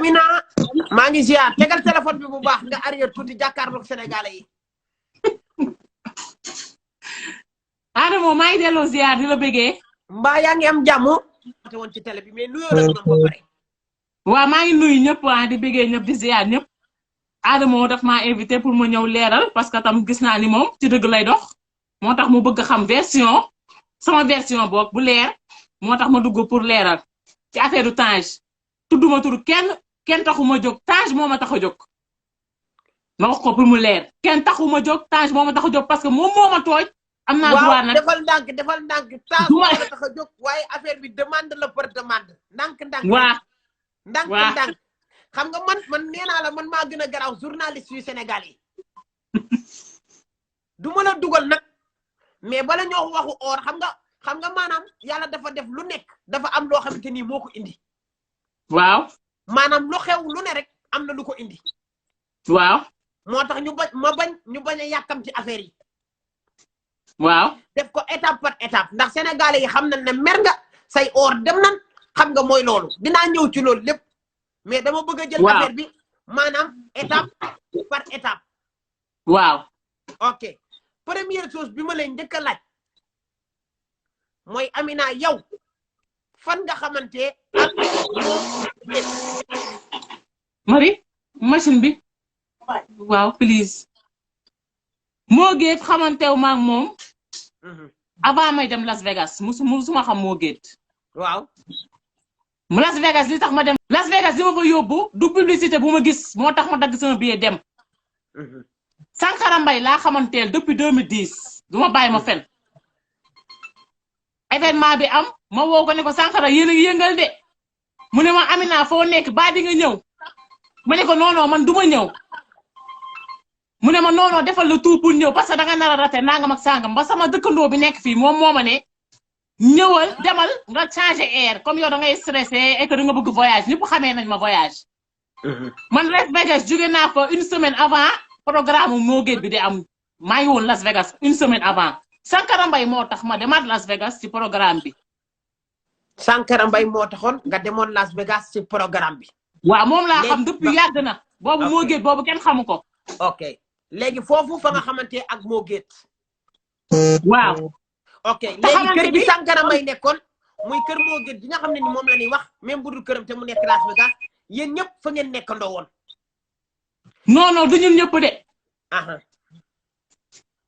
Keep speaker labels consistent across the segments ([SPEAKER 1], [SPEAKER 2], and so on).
[SPEAKER 1] Amina maa ngi ziar tegal téléphone bi bu baax nga arrière tuuti jàkkaarloog Sénégalais yi.
[SPEAKER 2] Adamo maa ngi delloo ziar di la bëggee.
[SPEAKER 1] mbaa yaa ngi am jàmm. te woon ci télé bi mais nuyoo rek ñoom ba pare.
[SPEAKER 2] waaw maa ngi nuyu ñëpp di bëggee ñëpp di ziar ñëpp. Adamo daf maa invité pour ma ñëw leeral parce que tam gis naa ni moom ci dëgg lay dox. moo tax mu bëgg xam version sama version boog bu leer moo tax ma dugg pour leeral ci affaire du Tange tudduma tur kenn taxuma jóg Tange moo ma tax a jóg. ma wax ko pour mu leer kenn taxuma jóg Tange moo ma tax a jóg parce que moom moo ma tooj. am naa droit nag
[SPEAKER 1] defal ndànk Tange moo la tax a jóg waaye affaire bi demande la par demande. ndànk.
[SPEAKER 2] waaw
[SPEAKER 1] ndànk. xam nga man nee naa la man maa gën a garaaw journaliste yu Sénégal yi. du ma la dugal nag mais bala ñoo waxu or xam nga maanaam yàlla dafa def lu nekk dafa am loo xamante ni moo ko indi.
[SPEAKER 2] waaw.
[SPEAKER 1] maanaam lu xew lu ne rek am na lu ko indi.
[SPEAKER 2] waaw.
[SPEAKER 1] moo tax ñu bañ a yàkkam ci affaire yi.
[SPEAKER 2] waaw.
[SPEAKER 1] def ko étape par étape ndax sénégalais yi xam nañ ne mer nga say or dem nan xam nga mooy loolu dinaa ñëw ci loolu lépp. mais dama bëgg a jël affaire bi maanaam étape par étape.
[SPEAKER 2] waaw.
[SPEAKER 1] ok première chose bi ma leen njëkk a laaj mooy Amina yow fan nga xamante ak moom.
[SPEAKER 2] Marie machine bi. waaw please. moo géet xamantew maak moom. avant may dem Las Vegas musuma xam moo géet.
[SPEAKER 1] waaw.
[SPEAKER 2] Las Vegas li tax ma dem. Las Vegas li ma fa yóbbu du publicité bu ma gis moo tax ma dagg sama billet dem. Sankara Mbaye laa xamanteel depuis 2010 du ma bàyyi ma fen. événement bi am ma woo ko ne ko Sankara yéen a yëngal de mu ne ma Amina foo nekk ba di nga ñëw ma ne ko non man du ma ñëw. mu ne ma non defal le tout pour ñëw parce que danga nar a raté nangam ak sangam ba sama dëkkandoo bi nekk fii moom moo ma ne. ñëwal demal nga changer air comme yow da ngay stressé et que da nga bëgg voyage ñëpp xamee nañ ma voyage. man Las Vegas jóge naa fa une semaine avant programme moo géet bi di am maa ngi woon Las Vegas une semaine avant Sankara Mbaye moo tax ma demaat Las Vegas ci programme bi.
[SPEAKER 1] Sankara Mbaye moo taxoon nga demoon Las Vegas ci programme bi.
[SPEAKER 2] waaw moom laa xam depuis yàgg na. boobu moo géet boobu kenn xamu ko.
[SPEAKER 1] ok léegi foofu fa nga xamante ak moo géet.
[SPEAKER 2] waaw.
[SPEAKER 1] ok léegi kër gi Sankara Mbaye nekkoon muy kër moo géet gi nga xam ne ni moom la ñuy wax même bu dul këram te mu nekk Las Vegas yéen ñëpp fa ngeen nekkandoo woon.
[SPEAKER 2] non du ñun ñëpp de.
[SPEAKER 1] aha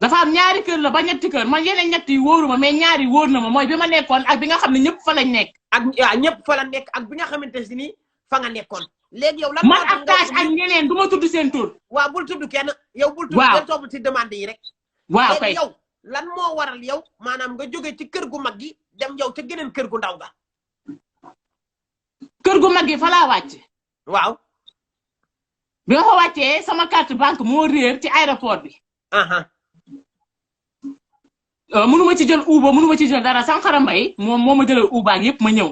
[SPEAKER 2] dafa am ñaari kër la ba ñetti kër man yeneen ñett yi wóoruma mais ñaari wóor na ma mooy bi ma nekkoon ak bi nga xam ne ñëpp fa lañ nekk.
[SPEAKER 1] ak waaw ñëpp fa la nekk ak bi nga xamante si ni fa nga nekkoon. léegi yow lan
[SPEAKER 2] man ak Tange ak ñeneen du ma tudd seen tur.
[SPEAKER 1] waaw bul tudd kenn yow bul tudd kenn topp ci demande yi rek.
[SPEAKER 2] waaw kay
[SPEAKER 1] yow lan moo waral yow maanaam nga jóge ci kër gu mag gi dem yow ca geneen kër gu ndaw ga.
[SPEAKER 2] kër gu mag gi fa laa wàcc.
[SPEAKER 1] waaw.
[SPEAKER 2] bi ma fa wàccee sama carte banque moo réer ci aéroport bi. mënuma ci jël Uber mënuma ci jël dara Sankara Mbaye moom moo ma jëlal Uber ak yëpp ma ñëw.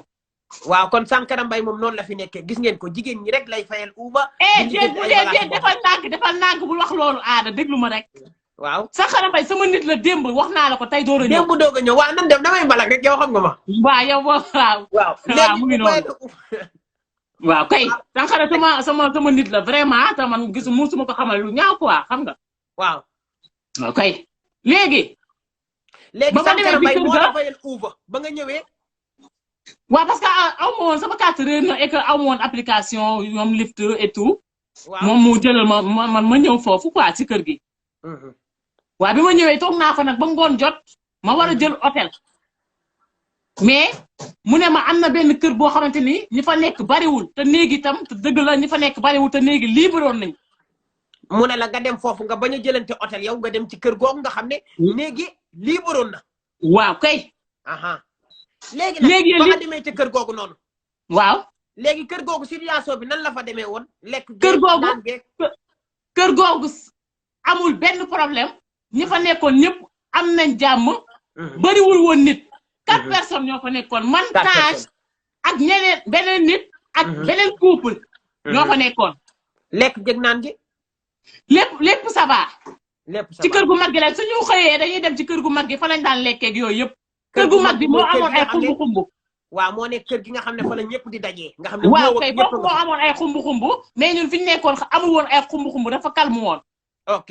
[SPEAKER 1] waaw kon Sankara Mbaye moom noonu la fi nekkee gis ngeen ko jigéen ñi rek lay fayal Uber.
[SPEAKER 2] defal ndànk bul wax loolu aada déglu ma rek.
[SPEAKER 1] waaw
[SPEAKER 2] Sankara Mbaye sama nit la démb wax naa la ko tey door a ñëw.
[SPEAKER 1] démb doog a ñëw waaw nan dem damay mbalak rek yow xam nga ma.
[SPEAKER 2] waaw yow waaw.
[SPEAKER 1] léegi
[SPEAKER 2] mu ngi noonu. waaw kay Sankara sama nit la vraiment te man gis musuma ko xamal lu ñaaw quoi xam nga.
[SPEAKER 1] waaw.
[SPEAKER 2] kay léegi.
[SPEAKER 1] Sankara Mbaye moo la fayal Uber ba nga ñëwee.
[SPEAKER 2] waaw parce que aw ma woon sama carte réer na et que aw ma woon application ñoom Lyft et tout.
[SPEAKER 1] waaw
[SPEAKER 2] moom mu jëlal ma ñëw foofu quoi ci kër gi. waaw bi ma ñëwee toog naa fa nag ba ngoon jot ma war a jël hôtel. mais mu ne ma am na benn kër boo xamante ni ñi fa nekk bariwul te néegi itam te dëgg la ñi fa nekk bariwul te néegi libre woon nañ.
[SPEAKER 1] mu ne la nga dem foofu nga bañ a jëlante hôtel yow nga dem ci kër googu nga xam ne. néegi libre woon na.
[SPEAKER 2] waaw kay.
[SPEAKER 1] léegi nag ba nga demee ci kër googu noonu.
[SPEAKER 2] waaw.
[SPEAKER 1] léegi kër googu situation bi nan la fa demee woon. lekk
[SPEAKER 2] kër googu amul benn problème ñi fa nekkoon ñëpp am nañ jàmm. bariwul woon nit. 4 personnes ñoo fa nekkoon man Tange ak ñeneen beneen nit. ak beneen couple. ñoo fa nekkoon.
[SPEAKER 1] lekk jëg naan gi.
[SPEAKER 2] lépp ça va.
[SPEAKER 1] lépp ça va
[SPEAKER 2] ci kër gu mag gi la suñu xëyee dañuy dem ci kër gu mag gi fa lañ daan lekkeeg yooyu yëpp. kër gu mag bi moo amoon ay xumbu-xumbu.
[SPEAKER 1] waaw moo nekk kër gi nga xam ne fa la ñëpp di dajee. nga xam ne
[SPEAKER 2] waaw kay foofu moo amoon ay xumbu-xumbu mais ñun fi ñu nekkoon amul woon ay xumbu-xumbu dafa calme woon.
[SPEAKER 1] ok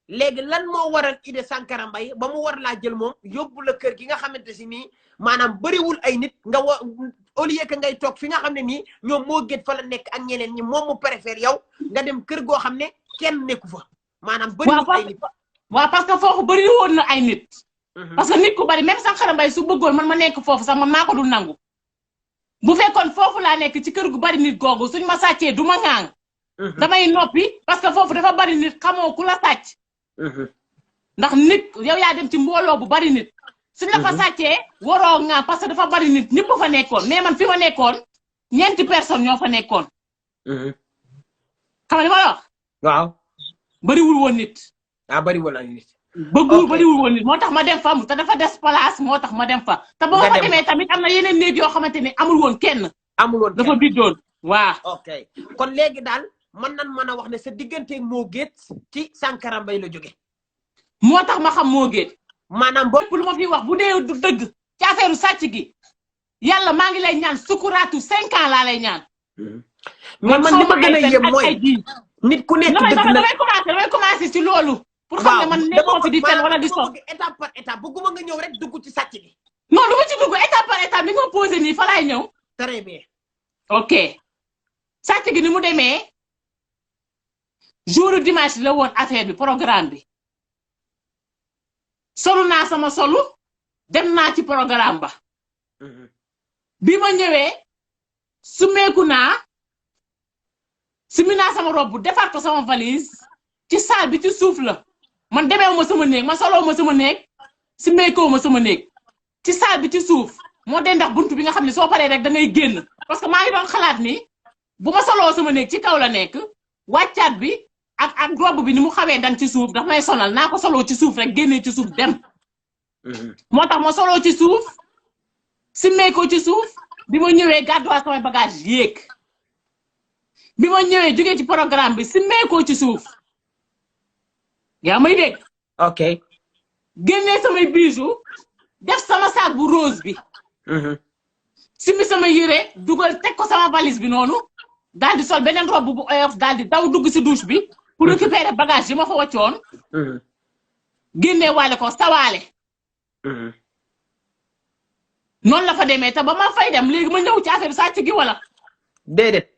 [SPEAKER 1] léegi lan moo waral Ida Sankara Mbaye ba mu war laa jël moom yóbbu la kër gi nga xamante si nii maanaam bëriwul ay nit nga au lieu que ngay toog fi nga xam ne nii ñoom moo gét fa la nekk ak ñeneen ñi moom mu préfère yow nga dem kër goo xam ne kenn nekku fa maanaam bëriwul ay nit.
[SPEAKER 2] waaw parce que foofu bëri woon na ay nit. parce que nit ku bari même Sankara Mbaye su bëggoon man ma nekk foofu sax man maa ko dul nangu. bu fekkoon foofu laa nekk ci kër gu bari nit googu suñ ma sàccee du ma ŋaang. damay noppi parce que foofu dafa bari nit xamoo ku la sàcc. ndax nit yow yaa dem ci mbooloo bu bari nit. suñ la fa sàccee waroo ŋaang parce que dafa bari nit ñëpp fa nekkoon mais man fi ma nekkoon ñeenti personnes ñoo fa nekkoon. xam nga li ma la wax.
[SPEAKER 1] waaw.
[SPEAKER 2] bariwul woon nit.
[SPEAKER 1] bariwul ay nit.
[SPEAKER 2] bariwul woon nit moo tax ma dem fa te dafa des place moo tax ma dem fa. te ba ma fa demee tamit am na yeneen néeg yoo xamante ne amul woon kenn.
[SPEAKER 1] amul woon
[SPEAKER 2] dafa biddoon waaw.
[SPEAKER 1] ok kon léegi daal mën a wax ne sa digganteeg moo géet ci Sankara Mbaye la jóge.
[SPEAKER 2] moo tax ma xam moo géet.
[SPEAKER 1] maanaam
[SPEAKER 2] bopp lu ma fi wax bu dee du dëgg ci affaire sàcc gi yàlla maa ngi lay ñaan sukuraatu 5 ans laa lay ñaan.
[SPEAKER 1] mais man li ma gën a yem mooy nit ku nekk dëgg la
[SPEAKER 2] damay commencé ci loolu. pour xam ne man nekkoo fi di fen wala di soog.
[SPEAKER 1] étape par étape bëgguma nga ñëw rek dugg ci sàcc gi.
[SPEAKER 2] non du ma ci dugg étape par étape ni nga posé nii fa laay ñëw.
[SPEAKER 1] très bien.
[SPEAKER 2] ok sàcc gi ni mu demee jour dimanche la woon affaire bi programme bi. solu naa sama solu dem naa ci programme ba. bi ma ñëwee sumeeku naa sumi naa sama robe defar ko sama valise ci salle bi ci suuf la man demeewu ma sama néeg man soloo ma sama néeg sumeekoo ma sama néeg ci salle bi ci suuf moo dee ndax buntu bi nga xam ne soo paree rek da ngay génn parce que maa ngi doon xalaat ni bu ma soloo sama néeg ci kaw la nekk wàccaat bi ak robe bi ni mu xawee dang ci suuf daf may sonal naa ko soloo ci suuf rek génnee ci suuf dem. moo tax ma soloo ci suuf sumeekoo ci suuf bi ma ñëwee gàdduwaat samay bagage yéeg. bi ma ñëwee jógee ci programme bi sumeekoo ci suuf yaa may dégg.
[SPEAKER 1] ok.
[SPEAKER 2] génnee samay bijoux def sama sac bu rose bi. simi sama yére dugal teg ko sama valise bi noonu daal di sol beneen robe bu oyof daal di daw dugg si douche bi. pour récupérer bagage yi ma fa wàccoon. génnee waale ko sawaale. noonu la fa demee te ba ma fay dem léegi ma ñëw ci affaire sàcc gi wala.
[SPEAKER 1] déedéet.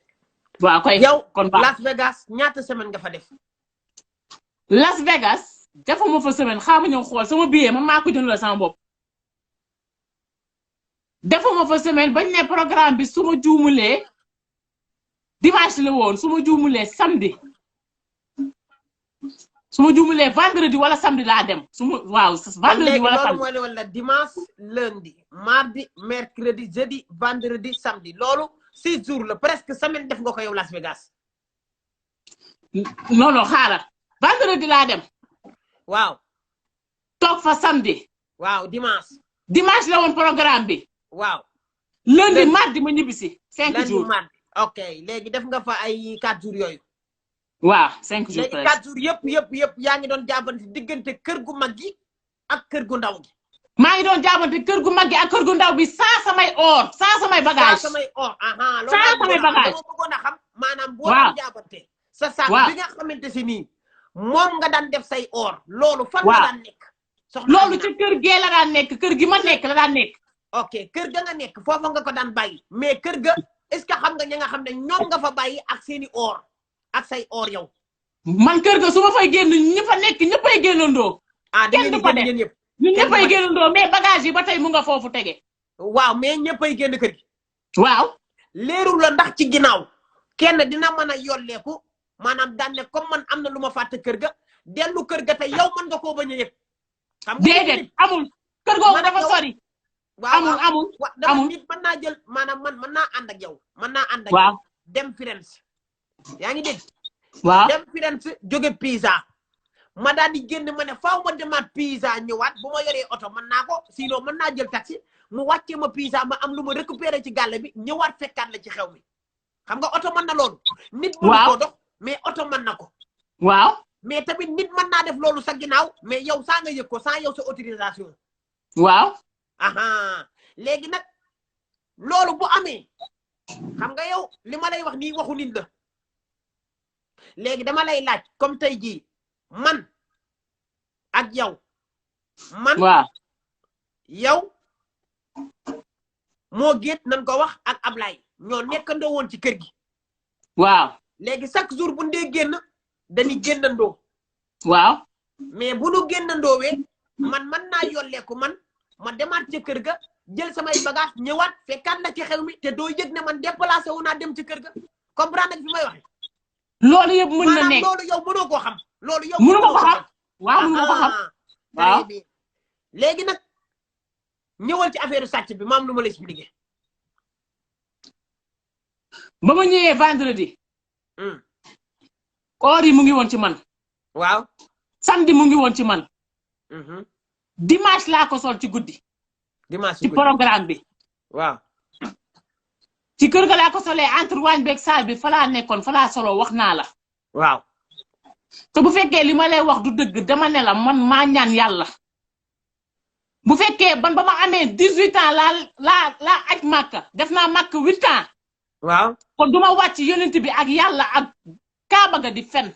[SPEAKER 2] waaw koy
[SPEAKER 1] yow
[SPEAKER 2] kon
[SPEAKER 1] Las Vegas ñaata semaine nga fa def.
[SPEAKER 2] Las Vegas defuma fa semaine xaama ñëw xool sama billet man maa ko jëndal sama bopp. defuma fa semaine bañ ne programme bi su ma juumulee dimanche la woon su ma juumulee samedi su ma juumulee vendredi wala samedi laa dem su ma waaw vendredi wala samedi.
[SPEAKER 1] loolu mooy wala dimanche lundi mardi mercredi jeudi vendredi samedi loolu 6 jours la presque semaine def nga ko yow Las Vegas.
[SPEAKER 2] non non xaaral vendredi laa dem.
[SPEAKER 1] waaw.
[SPEAKER 2] toog fa samedi.
[SPEAKER 1] waaw dimanche.
[SPEAKER 2] dimanche la woon programme bi.
[SPEAKER 1] waaw.
[SPEAKER 2] lundi mardi ma ñibbisi. 5 jours
[SPEAKER 1] lundi mardi ok léegi def nga fa ay 4 jours yooyu.
[SPEAKER 2] waaw 5 jours
[SPEAKER 1] léegi 4 jours yëpp yaa ngi doon jaabante diggante kër gu mag gi ak kër gu ndaw gi.
[SPEAKER 2] maa ngi doon jaabante kër gu mag gi ak kër gu ndaw bi sans samay or sans samay bagage.
[SPEAKER 1] sans samay or
[SPEAKER 2] sans samay bagage
[SPEAKER 1] loolu bëggoon a xam maanaam boo doon jaabante. sa saak bi nga xamante si nii moom nga daan def say or. loolu fan la daan nekk.
[SPEAKER 2] loolu ci kër gee la daan nekk kër gi ma nekk la daan nekk.
[SPEAKER 1] ok kër ga nga nekk foofa nga ko daan bàyyi mais kër ga est-ce que xam nga ña nga xam ne ñoom nga fa bàyyi ak seeni or ak say or yow.
[SPEAKER 2] man kër ga su ma fay génn ñi fa nekk ñëppay génnandoo.
[SPEAKER 1] kenn du fa dem
[SPEAKER 2] ñun ñëppay génnandoo mais bagage yi ba tey mu nga foofu tege.
[SPEAKER 1] waaw mais ñëppay génn kër gi.
[SPEAKER 2] waaw.
[SPEAKER 1] leerul la ndax ci ginnaaw kenn dina mën a yolleeku maanaam daan ne comme man am na lu ma fàtte kër ga dellu kër ga te yow mën nga koo bañ a yëg.
[SPEAKER 2] xam nga déedéet amul kër googu dafa sori.
[SPEAKER 1] amul nit mën naa jël maanaam man mën naa ànd ak yow. mën naa ànd ak
[SPEAKER 2] yow
[SPEAKER 1] dem Firenze. yaa ngi dégg.
[SPEAKER 2] waaw
[SPEAKER 1] dem Firenze jóge Pisa. ma daal di génn ma ne faaw ma demaat Pisa ñëwaat bu ma yoree oto mën naa ko sinon mën naa jël taxi mu wàccee ma Pisa ma am lu ma récupéré ci gàlle bi ñëwaat fekkaat la ci xew mi. xam nga oto mën na loolu. nit mënu ko dox mais oto mën na ko.
[SPEAKER 2] waaw
[SPEAKER 1] mais tamit nit mën naa def loolu sa ginnaaw mais yow saa nga yëg ko sans yow sa autorisation.
[SPEAKER 2] waaw.
[SPEAKER 1] léegi nag loolu bu amee xam nga yow li ma lay wax nii waxu nit la léegi dama lay laaj comme tey jii man ak yow man
[SPEAKER 2] waaw
[SPEAKER 1] yow moo géet nañ ko wax ak Ablaye ñoo nekkandoo woon ci kër gi
[SPEAKER 2] waaw
[SPEAKER 1] léegi chaque jour bu ndee génn dañuy génnandoo
[SPEAKER 2] waaw
[SPEAKER 1] mais bu nu génnandoowee man naa yolleeku man ma demaat ca kër ga jël samay bagage ñëwaat fekkaat la ci xew mi te doo yëg ne man déplacé wu naa dem ci kër ga comprendre nga fi may waxe
[SPEAKER 2] loolu yëpp mën na nekk
[SPEAKER 1] loolu yow mënoo koo xam loolu yow
[SPEAKER 2] mënu ma ko xam waaw mënu ma ko xam waaw
[SPEAKER 1] léegi nag ñëwal ci affaire sàcc bi maam lu ma la expliqué
[SPEAKER 2] ba ma ñëwee vendredi or yi mu ngi woon ci man
[SPEAKER 1] waaw
[SPEAKER 2] samedi mu ngi woon ci man dimanche laa ko sol ci guddi
[SPEAKER 1] dimanche
[SPEAKER 2] ci programme bi
[SPEAKER 1] waaw
[SPEAKER 2] ci kër ga laa ko solee entre waañ beeg saal bi fa laa nekkoon fa laa solo wax naa la
[SPEAKER 1] waaw
[SPEAKER 2] te bu fekkee li ma lay wax du dëgg dama ne la man maa ñaan yàlla bu fekkee ban ba ma amee 18 ans laa aj màkka def naa màkk 8 ans
[SPEAKER 1] waaw
[SPEAKER 2] kon du ma wàcc yonent bi ak yàlla ak kaaba ga di fen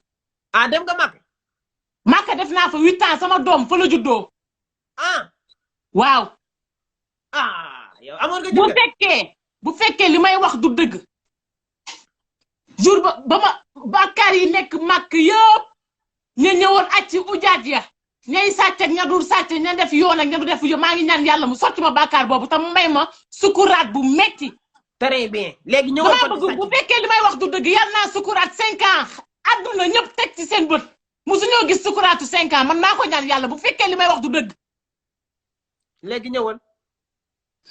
[SPEAKER 1] dem nga màkk
[SPEAKER 2] màkka def naa fa 8 ans sama doom fa la juddoo waaw
[SPEAKER 1] yow amoon nga
[SPEAKER 2] bu fekkee li may wax du dëgg jour ba ma bàkkaar yi nekk màkk yëpp ña ñëwoon aj ci ujaat ya ñay sàcc ak ña dul sàcc ña def yoon ak ña du def yoon maa ngi ñaan yàlla mu sotti ma bàkkaar boobu te mu may ma sukuraat bu metti
[SPEAKER 1] très bien léegi ñëwal
[SPEAKER 2] dama bëgg bu fekkee li may wax du dëgg yàlla naa sukuraat 5 ans adduna ñëpp teg ci seen bët musuñoo gis sukuraatu 5 ans man maa ko ñaan yàlla bu fekkee li may wax du dëgg
[SPEAKER 1] léegi ñëwal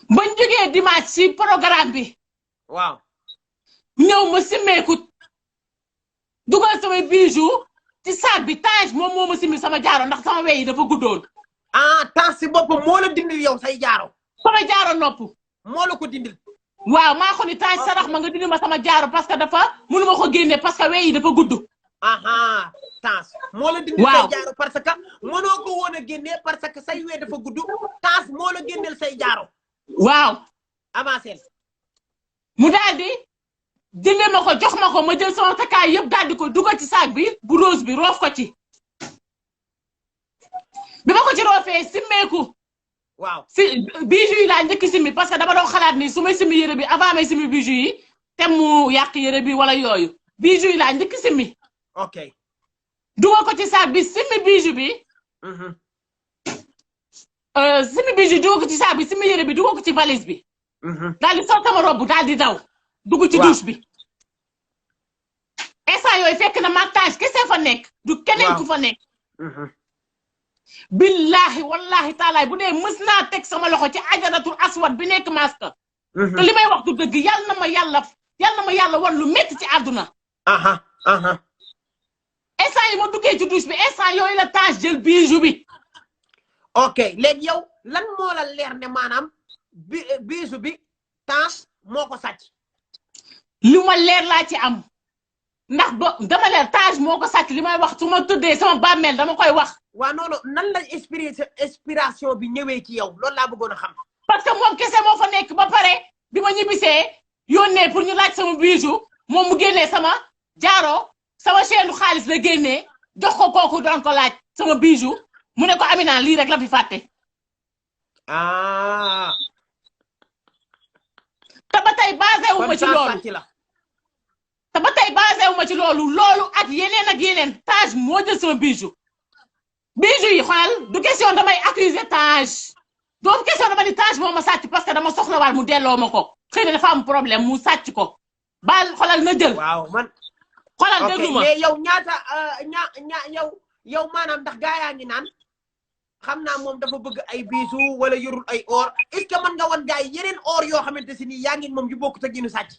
[SPEAKER 2] bañ jógee dimanche ci programme bi
[SPEAKER 1] waaw
[SPEAKER 2] ñëw ma simmeeku dugal samay bijoux ci saag bi Tange moom moo ma simmi sama jaaro ndax sama wey yi dafa guddoon
[SPEAKER 1] Tange si boppam moo la dindil yow say jaaro
[SPEAKER 2] sama jaaro nopp
[SPEAKER 1] moo la ko dindil
[SPEAKER 2] waaw maa ko ni Tange sarax ma nga dindi ma sama jaaro parce que dafa mënu ma ko génne parce que wey yi dafa gudd
[SPEAKER 1] Tange moo la dindil say jaaro parce que mënoo ko woon a génne parce que say wee dafa gudd Tange moo la génneel say jaaro
[SPEAKER 2] waaw
[SPEAKER 1] avancé
[SPEAKER 2] mu daal di dindi ma ko jox ma ko ma jël sama takkaay yëpp daal di ko dugal ci saag bi bu rose bi roof ko ci bi ma ko ci roofee simmeeku
[SPEAKER 1] waaw
[SPEAKER 2] si bijoux yi laa njëkk simmi parce que dama doon xalaat ni su may simmi yére bi avant may simmi bijoux yi te mu yàq yére bi wala yooyu bijoux yi laa njëkk simmi
[SPEAKER 1] ok
[SPEAKER 2] dugal ko ci saag bi simmi bijou bi simmi bijou dugal ko ci saag bi simmi yére bi dugal ko ci valise bi daal di sol sama robe daal di daw dugg ci douche bi instant yooyu fekk na ma Tange kese fa nekk du keneen ku fa nekk billahi wallahi taalaay bu dee mës naa teg sama loxo ci ajaratul aswad bi nekk maska te li may wax du dëgg yàlla na ma yàlla wan lu métti ci àdduna instant yi ma duggee ci douche bi instant yooyu la Tange jël bijou bi
[SPEAKER 1] ok léegi yow lan moo la leer ne maanaam bijou bi Tange moo ko sàcc
[SPEAKER 2] li ma leer laa ci am ndax ba dama leer Tange moo ko sàcc li may wax su ma tëddee sama bàmmeel dama koy wax
[SPEAKER 1] waaw non nan la inspiration bi ñëwee ci yow loolu laa bëggoon a xam
[SPEAKER 2] parce que moom kese moo fa nekk ba pare bi ma ñibbisee yónnee pour ñu laaj sama bijou moom mu génnee sama jaaro sama chaîne xaalis la génnee jox ko kooku doon ko laaj sama bijou mu ne ko Amina lii rek la fi fàtte te ba tey basé wu ma ci loolu te ba tey basé wu ma ci loolu ak yeneen Tange moo jël sama bijou yi xoolal du question damay accuser Tange doon question dama ni Tange moo ma sàcc parce que dama soxlawaat mu delloo ma ko xëy na dafa am problème mu sàcc ko baal xoolal na jël
[SPEAKER 1] waaw man
[SPEAKER 2] xoolal déglu ma
[SPEAKER 1] mais yow ñaata yow maanaam ndax gaa yaa ngi naan xam naa moom dafa bëgg ay bijoux wala yorul ay or est-ce que mën nga wan gaa yi yeneen or yoo xamante si nii yaa ngi moom yu bokk te ginu sàcc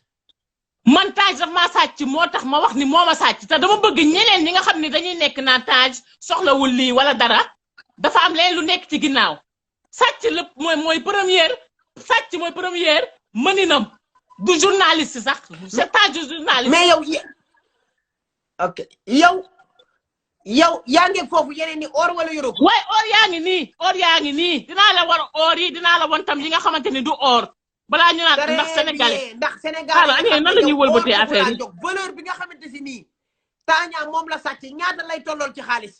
[SPEAKER 2] man Tange daf maa sàcc moo tax ma wax ni moo ma sàcc te dama bëgg ñeneen ñi nga xam ne dañuy nekk naan Tange soxlawul lii wala dara dafa am leen lu nekk ci ginnaaw sàcc lépp mooy première mëninam du journaliste sax c'est Tange journaliste
[SPEAKER 1] mais yow yaa ngi foofu yeneen ni or wala yoroo
[SPEAKER 2] waaye or yaa ngi nii dinaa la war or yi dinaa la won tam yi nga xamante ni du or balaa ñu naan ndax sénégalais
[SPEAKER 1] ndax sénégalais
[SPEAKER 2] nan la ñuy wëlbatee affaire yi
[SPEAKER 1] valeur bi nga xamante si nii Tania moom la sàcc ñaata lay tollool ci xaalis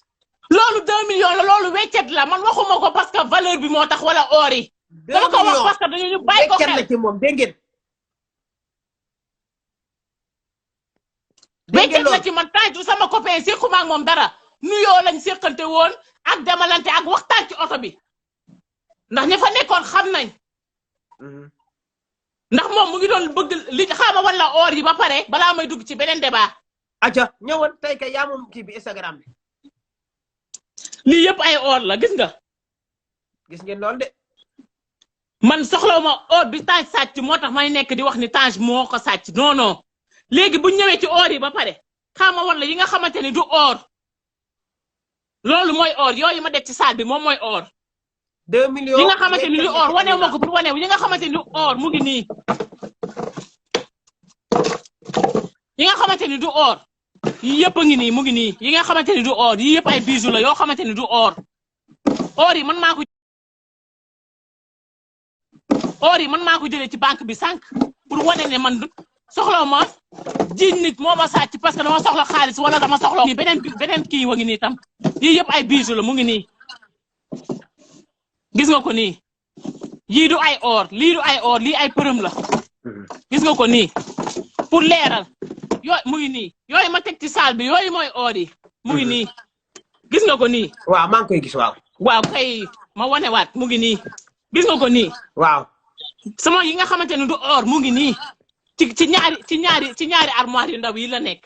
[SPEAKER 2] loolu 2 millions la loolu weccet la man waxuma ko parce que valeur bi moo tax wala or yi dama ko wax parce que dañu ñu bàyyi ko xel
[SPEAKER 1] la ci moom dégg ngeen
[SPEAKER 2] weccet la ci man Tange du sama copain séquma ak moom dara nuyoo lañ séqante woon ak demalante ak waxtaan ci oto bi ndax ña fa nekkoon xam nañ ndax moom mu ngi doon bëgg li xaama wala or yi ba pare balaa may dugg ci beneen débat
[SPEAKER 1] aca ñëwal tey kay yaa moom kii bi Instagram bi
[SPEAKER 2] lii yëpp ay or la gis nga
[SPEAKER 1] gis ngeen loolu de
[SPEAKER 2] man soxlawuma or bi Tange sàcc moo tax may nekk di wax ni Tange moo ko sàcc non non léegi bu ñëwee ci or yi ba pare xaama wala yi nga xamante ni du or loolu mooy or yooyu ma def ci salle bi moom mooy or
[SPEAKER 1] 2 millions
[SPEAKER 2] yi nga xamante ni du or wanewu ma ko pour wanewu yi nga xamante ni du or mu ngi nii yi nga xamante ni du or yi yëpp a ngi nii mu ngi nii yi nga xamante ni du or yi yëpp ay bijoux la yoo xamante ni du or or yi man maa ko jëlee ci banque bi sànq pour wane ne man soxlaw ma jiiñ nit moo ma sàcc parce que dama soxla xaalis wala dama soxla nii beneen kii wa ngi nii tam yii yëpp ay bijoux la mu ngi nii gis nga ko nii yii du ay or lii du ay or lii ay përëm la gis nga ko nii pour leeral yooyu mu ngi nii yooyu ma teg ci salle bi yooyu mooy or yi mu ngi nii gis nga ko nii
[SPEAKER 1] waaw maa ngi koy gis
[SPEAKER 2] waaw kay ma wanewaat mu ngi nii gis nga ko nii
[SPEAKER 1] waaw
[SPEAKER 2] sama yi nga xamante ne du or mu ngi nii ci ñaari armoire yu ndaw yi la nekk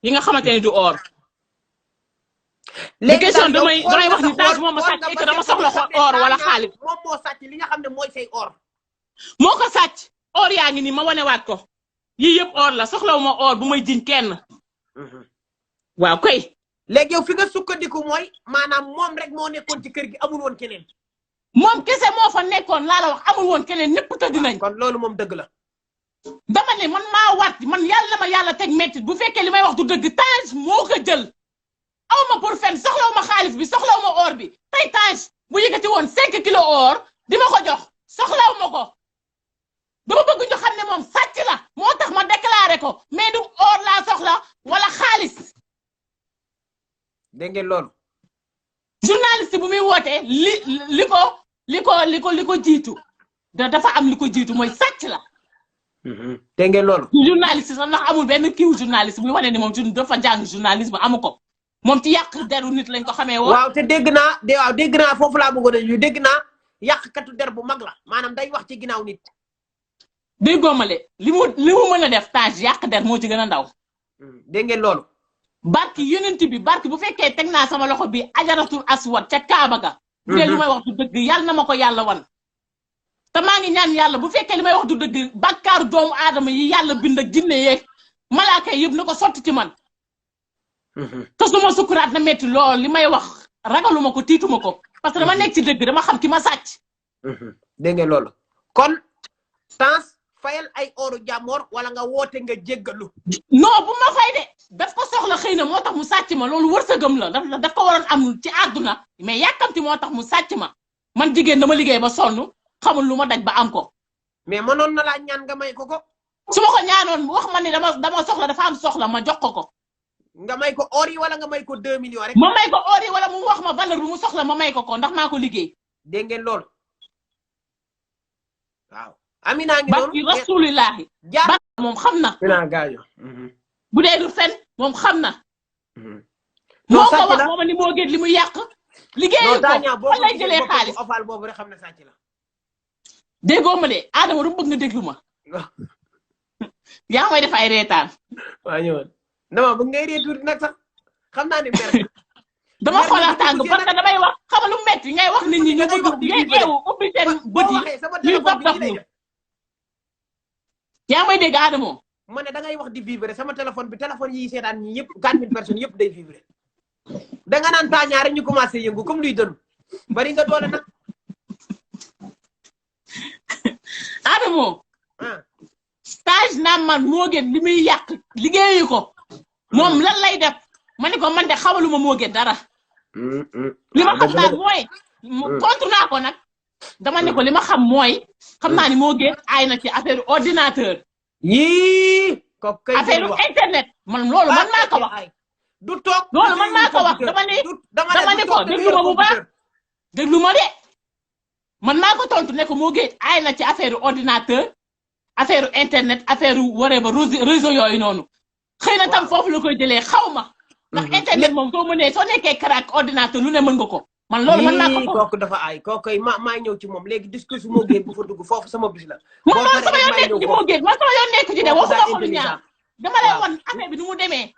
[SPEAKER 2] yi nga xamante ne du or léegi question damay wax ni Tange moom ma sàcc et que dama soxla or wala xaalis
[SPEAKER 1] moom moo sàcc li nga xam ne mooy say or
[SPEAKER 2] moo ko sàcc or yaa ngi nii ma wanewaat ko yii yëpp or la soxlawuma or bu may jiñ kenn waaw kay
[SPEAKER 1] léegi yow fi nga sukkandiku mooy maanaam moom rek moo nekkoon ci kër gi amul woon keneen
[SPEAKER 2] moom kese moo fa nekkoon laa la wax amul woon keneen ñëpp tëdd nañ
[SPEAKER 1] kon loolu moom dëgg la
[SPEAKER 2] dama ne man maa waat man yàlla ma yàlla teg métti bu fekkee li may wax du dëgg Tange moo ko jël aw ma pour fen soxlaw ma xaalis bi soxlaw ma or bi tey Tange bu yëkkati woon 5 kilos or di ma ko jox soxlaw ma ko dama bëgg ñu xam ne moom sàcc la moo tax ma déclaré ko mais du or laa soxla wala xaalis
[SPEAKER 1] dégg ngeen loolu
[SPEAKER 2] journaliste bu muy wootee li ko jiitu dafa am li ko jiitu mooy sàcc la
[SPEAKER 1] dégg ngeen loolu
[SPEAKER 2] journaliste sax ndax amul benn kiiw journaliste buy wane ni moom dafa jàng journalisme amu ko moom ci yàq deru nit lañ ko xamee woon
[SPEAKER 1] waaw te dégg naa foofu laa bëggoon a ñu dégg naa yàqkatu der bu mag la maanaam day wax ci ginnaaw nit
[SPEAKER 2] déggoo ma le li mu mën a def Tange yàq der moo ci gën a ndaw
[SPEAKER 1] dégg ngeen loolu
[SPEAKER 2] barki yonent bi barki bu fekkee teg naa sama loxo bi ajaratul aswad ca Kaaba ga bu dee li may wax du dëgg yàlla na ma ko yàlla wan te maa ngi ñaan yàlla bu fekkee li may wax du dëgg bàkkaaru doomu aadama yi yàlla bind ak jinne yeeg malaaka yëpp na ko sotti ci man te su ma sukkuraat na metti lool li may wax ragaluma ko tiituma ko parce que dama nekk ci dëgg dama xam ki ma sàcc
[SPEAKER 1] dégg ngeen loolu kon Tange fayal ay oru jàmmoor wala nga woote nga jéggalu
[SPEAKER 2] non bu ma fay de daf ko soxla xëy na moo tax mu sàcc ma loolu wërsëgam la daf ko waroon am ci àdduna mais yàkkamti moo tax mu sàcc ma man jigéen dama liggéey ba sonn xamul lu ma daj ba am ko
[SPEAKER 1] mais mënoon na laa ñaan nga may ko
[SPEAKER 2] su ma ko ñaanoon wax ma ni dama soxla dafa am soxla ma jox ko
[SPEAKER 1] nga may ko or yi wala nga may ko 2 millions rek
[SPEAKER 2] ma may ko or yi wala mu wax ma valeur bu mu soxla ma may ko ndax maa ko liggéey
[SPEAKER 1] dégg ngeen loolu waaw Amina ngi
[SPEAKER 2] barki rasulillahi ba moom xam na bu dee du fen moom xam na moo ko wax mooma ni moo gën li mu yàq liggéeyu ko fan lay jëlee xaalis
[SPEAKER 1] ofal boobu rek xam ne sàcc la
[SPEAKER 2] déggoo ma de Adama du bëgg nga déglu ma yaa may def ay reetaan
[SPEAKER 1] waa ñëwoon dama bëgg ngay ree tuuti nag sax xam naa ni mer
[SPEAKER 2] dama xoolal tàng parce que damay wax xam lu metti ngay wax nit ñi ñu bëgg yeewu ubbi seen bët yi ñuy dof dof lu yaa may dégg Adamo
[SPEAKER 1] ma ne da ngay wax di vibrer sama téléphone yi seetaan ñi yëpp 4000 personnes yëpp day vibrer da nga naan taañaa rek ñu commencé yëngu comme luy dënu bari nga doole nag
[SPEAKER 2] Adamo Tange naan man moo gën li muy yàq liggéeyu ko moom lan lay def ma ne ko man de xamaluma moo gën dara li ma xam daal mooy contre naa ko nag dama ne ko li ma xam mooy xam naa ni moo gën aay na ci affaire ordinateur.
[SPEAKER 1] yii. kooku kay
[SPEAKER 2] affaire internet man loolu man maa ko wax.
[SPEAKER 1] du toog
[SPEAKER 2] loolu man maa ko wax dama ne ko déglu ma bu baax déglu ma de man maa ko tontu ne ko moo gën aay na ci affaire ordinateur affaire internet affaire waree ba réseau yooyu noonu. xëy na tam foofu la koy jëlee xaw ma. ndax internet moom soo nekkee crack ordinateur lu ne mën nga ko. man loolu man maa ko
[SPEAKER 1] kooku dafa aay kooku maa ñëw ci moom léegi discours moo gën bu fa dugg foofu sama bis la.
[SPEAKER 2] moom sama yoon nekk ci moo gën man sama yoon nekk ci de waxuma ko lu ñaar dama lay wan affaire bi nu mu demee.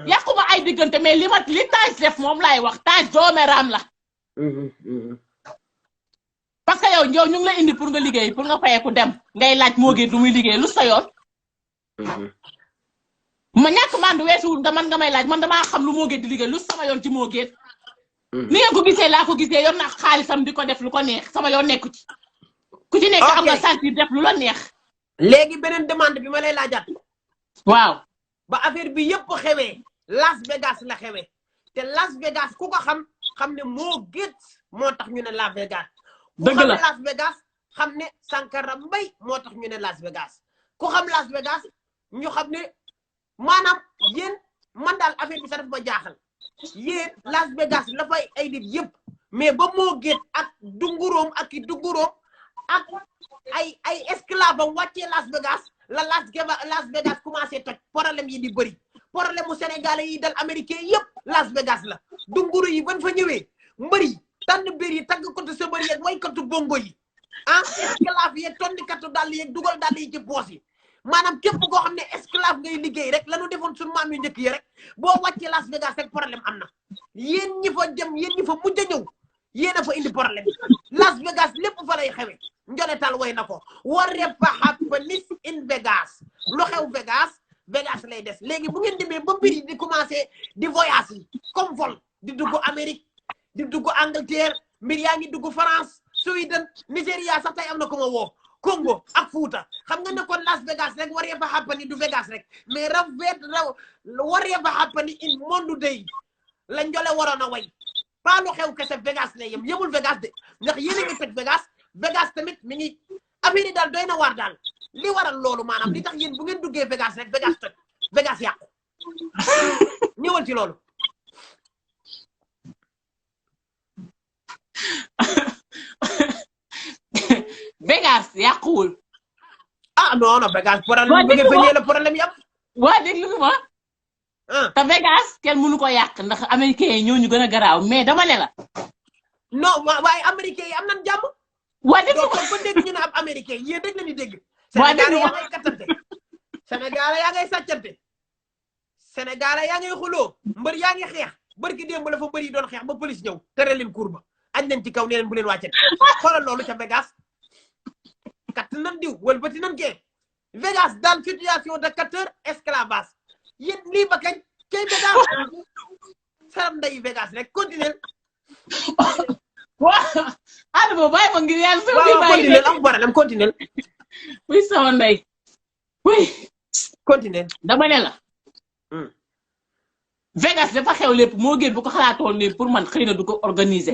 [SPEAKER 2] yàquma ay diggante mais li Tange def moom laay wax Tange doomeram la. parce que yow ñu ngi la indi pour nga liggéey pour nga fayeeku dem ngay laaj moo gën du muy liggéey lu sa yoon. ma ñàkk mandu weesuwul nga may laaj man damaa xam lu moo gën di liggéey lu sama yoon ci moo gën. ni ngeen ko gisee laa ko gisee yor na xaalisam di ko def lu ko neex sama yoon nekku ci. ku ci nekk am nga sentir def lu la neex.
[SPEAKER 1] léegi beneen demande bi ma lay laajaat.
[SPEAKER 2] waaw.
[SPEAKER 1] ba affaire bi yëpp xewee Las Vegas la xewee te Las Vegas ku ko xam ne moo gét moo tax ñu ne Las Vegas.
[SPEAKER 2] dëgg la
[SPEAKER 1] ku xam Las Vegas xam ne Sankara Mbaye moo tax ñu ne Las Vegas ku xam Las Vegas ñu xam ne maanaam yéen man daal affaire bi sax daf ma jaaxal yéen Las Vegas la fay ay nit yëpp mais ba moo gét ak dunguróom ak i dunguróom ak ay esclave am wàccee Las Vegas la Las Vegas commencé toj problème yi di bëri problème mu sénégalais yi dal américain yëpp Las Vegas la dunguru yi ban fa ñëwee mbëri tànn biir yi tagg kotu sa bëri yeeg waykatu bongo yi esclave yeeg tondikatu dàll yeeg dugal dàll yi ci poos yi maanaam képp koo xam ne esclave ngay liggéey rek lanu defoon suñu maam yu njëkk yi rek boo wàccee Las Vegas rek problème am na yéen ñi fa jëm yéen ñi fa mujj a ñëw yéen a fa indi problème Las Vegas lépp fa lay xewe njoletal way na ko whatever happens in Vegas lu xew Vegas lay des léegi bu ngeen demee ba mbir yi di commencé di voyage yi comme vol di dugg Amérique di dugg Angleterre mbir yaa ngi dugg France Sweden Nigeria sax tey am na ko ma woo Congo ak Fouta xam nga ne kon Las Vegas rek whatever happens du Vegas rek mais whatever happens in monde day la njole waroon a way pas lu xew kese Vegas lay yemul Vegas de ndax yéen a ngi toj Vegas tamit mi ngi affaire yi daal doy na waar daal li waral loolu maanaam li tax yéen bu ngeen duggee Vegas rek Vegas toj Vegas yàqu ñëwal ci loolu.
[SPEAKER 2] Vegas yàquwul.
[SPEAKER 1] non Vegas problème bi nga feeñee la problème yam.
[SPEAKER 2] waa déglu ma. te Vegas kenn mënu ko yàq ndax américains yi ñoo ñu gën a garaaw mais dama ne la.
[SPEAKER 1] non waaye américains yi am nañ jàmm.
[SPEAKER 2] waa dégg nga
[SPEAKER 1] ba dégg ñu ne ab américain yéen rek la ñuy dégg.
[SPEAKER 2] waa dégg
[SPEAKER 1] Sénégal yaa ngay kattante Sénégal yaa ngay sàccante Sénégal yaa ngay xuloo mbër yaa ngi xeex bërki démb la fa mbër yi doon xeex ba police ñëw tere leen cour ba añ nañ ci kaw ne leen bu leen wàccati xoolal loolu ca Vegas katt nan diw wëlbati nan kee Vegas dans situation de capteur esclavage yéen lii ba kañ kay Vegas saram nday Vegas rek continuer.
[SPEAKER 2] waaw Adama bàyyi ma ngir yàlla.
[SPEAKER 1] continuer am problème continuer.
[SPEAKER 2] oui sama ndey. oui.
[SPEAKER 1] continuer.
[SPEAKER 2] dama ne la. Vegas dafa xew lépp moo gën bu ko xalaatoon lépp pour man xëy na du ko organiser.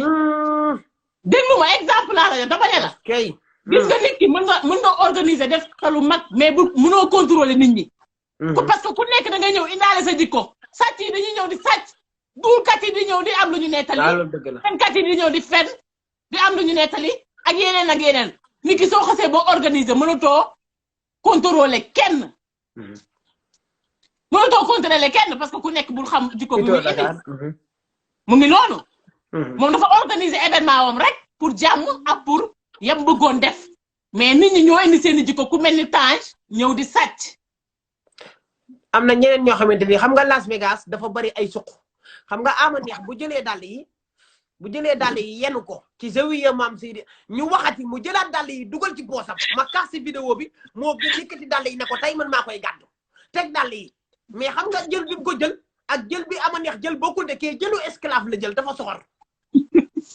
[SPEAKER 2] déglu ma exemple laa la dama ne la.
[SPEAKER 1] kay.
[SPEAKER 2] gis nga nit ki mën nga organiser def xelu mag mais bu mënoo contrôler nit ñi. parce que ku nekk da ngay ñëw indaale sa jikko sàcc yi dañuy ñëw di sàcc. duulkat yi di ñëw di am lu ñu nettali. fenkat yi di ñëw di fen di am lu ñu nettali ak yeneen ak yeneen nit ki soo xasee boo organiser mënatoo contrôler kenn. mënatoo contrôler kenn parce que ku nekk bul xam jikko bu muy indi. mu ngi noonu. moom dafa organiser événement wam rek pour jàmm ak pour yam bëggoon def mais nit ñi ñoo indi seen i jikko ku mel ni Tange ñëw di sàcc.
[SPEAKER 1] am na ñeneen ñoo xamante ni xam nga Las Vegas dafa bari ay suq. xam nga ama neex bu jëlee dàll yi yenu ko ci zawiya maam Seydi ñu waxati mu jëlaat dàll yi dugal ci poosam ma kaas si vidéo bi moo gën yëkkati dàll yi ne ko tey man maa koy gàddu teg dàll yi mais xam nga jël bi mu ko jël ak jël bi ama neex jël bokkul de kii jëlu esclave la jël dafa soxor